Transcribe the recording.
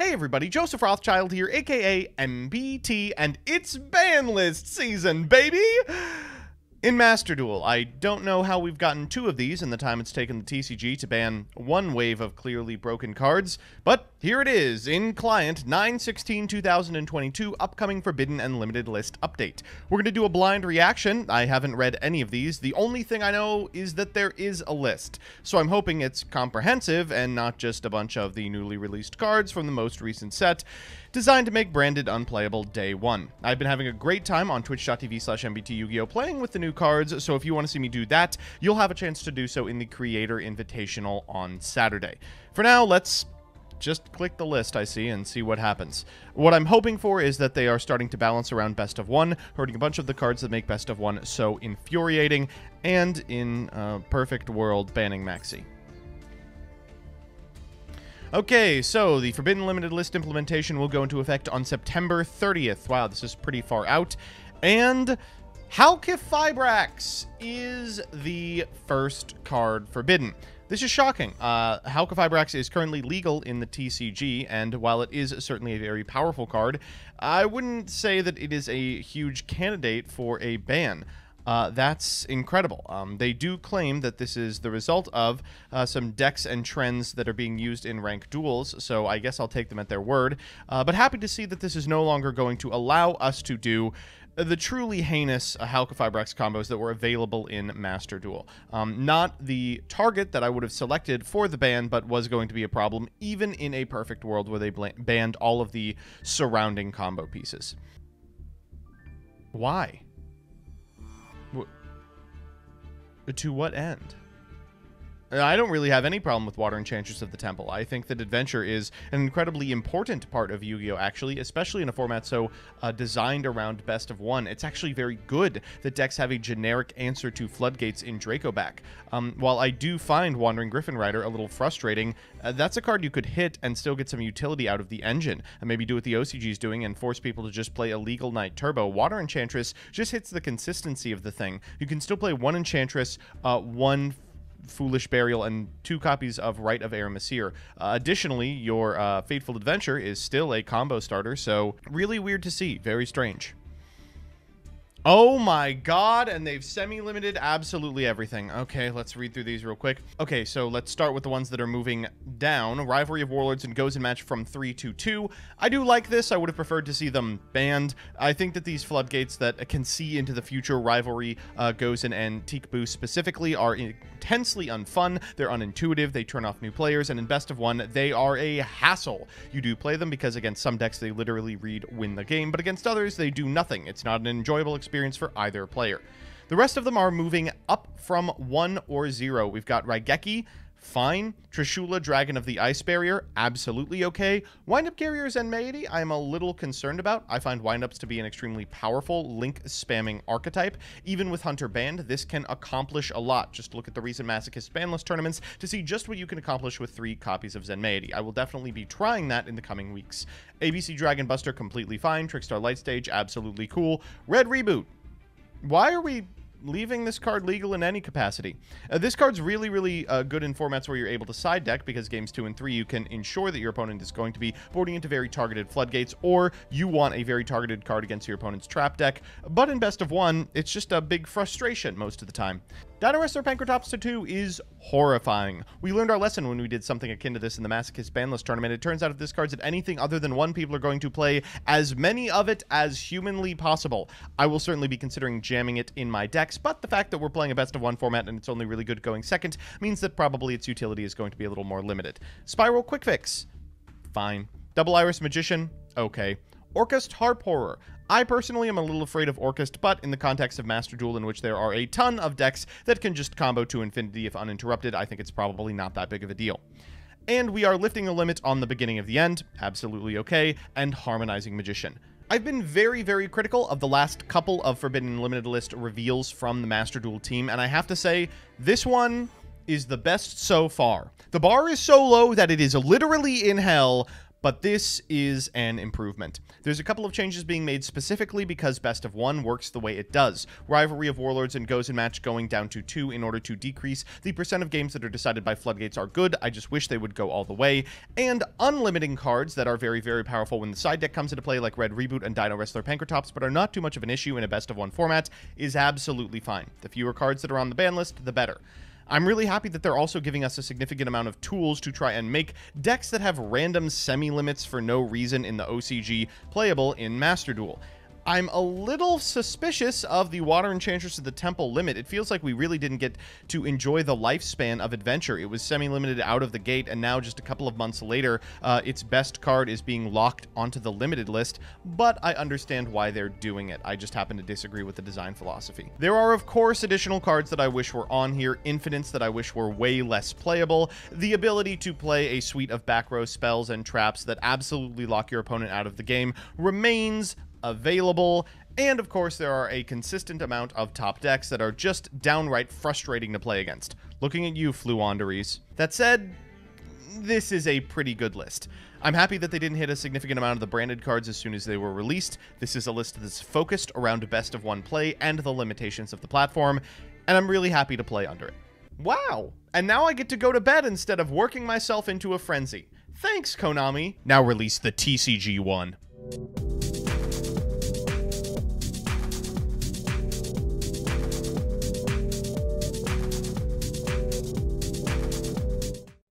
Hey everybody, Joseph Rothschild here, aka MBT, and it's Banlist season, baby! In Master Duel, I don't know how we've gotten 2 of these in the time it's taken the TCG to ban 1 wave of clearly broken cards, but here it is, in Client 9/16/2022, upcoming Forbidden and Limited List update. We're going to do a blind reaction. I haven't read any of these. The only thing I know is that there is a list, so I'm hoping it's comprehensive and not just a bunch of the newly released cards from the most recent set, designed to make Branded unplayable day 1. I've been having a great time on twitch.tv/MBTYugiO playing with the new cards, so if you want to see me do that, you'll have a chance to do so in the Creator Invitational on Saturday. For now, let's just click the list I see and see what happens. What I'm hoping for is that they are starting to balance around best of 1, hurting a bunch of the cards that make best of 1 so infuriating, and in a perfect world, banning Maxi. Okay, so the Forbidden Limited List implementation will go into effect on September 30th. Wow, this is pretty far out. And Halqifibrax is the first card forbidden. This is shocking. Halqifibrax is currently legal in the TCG, and while it is certainly a very powerful card, I wouldn't say that it is a huge candidate for a ban. That's incredible. They do claim that this is the result of some decks and trends that are being used in ranked duels, so I guess I'll take them at their word. But happy to see that this is no longer going to allow us to do the truly heinous Halqifibrax combos that were available in Master Duel. Not the target that I would have selected for the ban, but was going to be a problem even in a perfect world where they banned all of the surrounding combo pieces. Why? To what end? I don't really have any problem with Water Enchantress of the Temple. I think that adventure is an incredibly important part of Yu-Gi-Oh! Actually, especially in a format so designed around best of 1. It's actually very good that decks have a generic answer to Floodgates in Dracoback. While I do find Wandering Griffin Rider a little frustrating, that's a card you could hit and still get some utility out of the engine, and maybe do what the OCG is doing and force people to just play Illegal Knight Turbo. Water Enchantress just hits the consistency of the thing. You can still play 1 Enchantress, 1 Foolish Burial, and 2 copies of Rite of Aramesir. Additionally, your Fateful Adventure is still a combo starter, so really weird to see. Very strange. Oh my god, and they've semi-limited absolutely everything. Okay, let's read through these real quick. Okay, so let's start with the ones that are moving down. Rivalry of Warlords and Goes in Match from 3 to 2. I do like this. I would have preferred to see them banned. I think that these floodgates that can see into the future, Rivalry, Goes in, and Antique Boost specifically, are intensely unfun. They're unintuitive. They turn off new players, and in Best of 1, they are a hassle. You do play them because against some decks they literally read win the game, but against others they do nothing. It's not an enjoyable experience for either player. The rest of them are moving up from 1 or 0. We've got Raigeki, fine. Trishula, Dragon of the Ice Barrier, absolutely okay. Windup Carrier Zenmaity, I'm a little concerned about. I find windups to be an extremely powerful link spamming archetype. Even with Hunter banned, this can accomplish a lot. Just look at the recent Masochist banlist tournaments to see just what you can accomplish with 3 copies of Zenmaity. I will definitely be trying that in the coming weeks. ABC Dragon Buster, completely fine. Trickstar Light Stage, absolutely cool. Red Reboot. Why are we leaving this card legal in any capacity? This card's really good in formats where you're able to side deck, because games 2 and 3 you can ensure that your opponent is going to be boarding into very targeted floodgates, or you want a very targeted card against your opponent's trap deck. But in Best of 1, it's just a big frustration most of the time. Dino Wrestler Pancratops 2 is horrifying. We learned our lesson when we did something akin to this in the Masochist Banlist tournament. It turns out if this card's at anything other than 1, people are going to play as many of it as humanly possible. I will certainly be considering jamming it in my decks, but the fact that we're playing a Best of 1 format and it's only really good going second means that probably its utility is going to be a little more limited. Spiral Quick Fix, fine. Double Iris Magician, okay. Orcust Harp Horror. I personally am a little afraid of Orcust, but in the context of Master Duel, in which there are a ton of decks that can just combo to infinity if uninterrupted, I think it's probably not that big of a deal. And we are lifting the limit on the beginning of the end, absolutely okay, and Harmonizing Magician. I've been very critical of the last couple of Forbidden Limited List reveals from the Master Duel team, and I have to say, this one is the best so far. The bar is so low that it is literally in hell, But this is an improvement. There's a couple of changes being made specifically because Best of 1 works the way it does. Rivalry of Warlords and Goes in Match going down to 2 in order to decrease the percent of games that are decided by floodgates are good. I just wish they would go all the way. And unlimiting cards that are very, very powerful when the side deck comes into play, like Red Reboot and Dino Wrestler Pankratops, but are not too much of an issue in a Best of 1 format, is absolutely fine. The fewer cards that are on the ban list, the better. I'm really happy that they're also giving us a significant amount of tools to try and make decks that have random semi-limits for no reason in the OCG playable in Master Duel. I'm a little suspicious of the Water Enchantress of the Temple limit. It feels like we really didn't get to enjoy the lifespan of Adventure. It was semi-limited out of the gate, and now just a couple of months later, its best card is being locked onto the limited list, but I understand why they're doing it. I just happen to disagree with the design philosophy. There are, of course, additional cards that I wish were on here, infinites that I wish were way less playable, the ability to play a suite of back row spells and traps that absolutely lock your opponent out of the game remains available, and of course there are a consistent amount of top decks that are just downright frustrating to play against. Looking at you, Fluanderies. That said, this is a pretty good list. I'm happy that they didn't hit a significant amount of the branded cards as soon as they were released. This is a list that's focused around Best of 1 play and the limitations of the platform, and I'm really happy to play under it. Wow! And now I get to go to bed instead of working myself into a frenzy. Thanks, Konami. Now release the TCG one.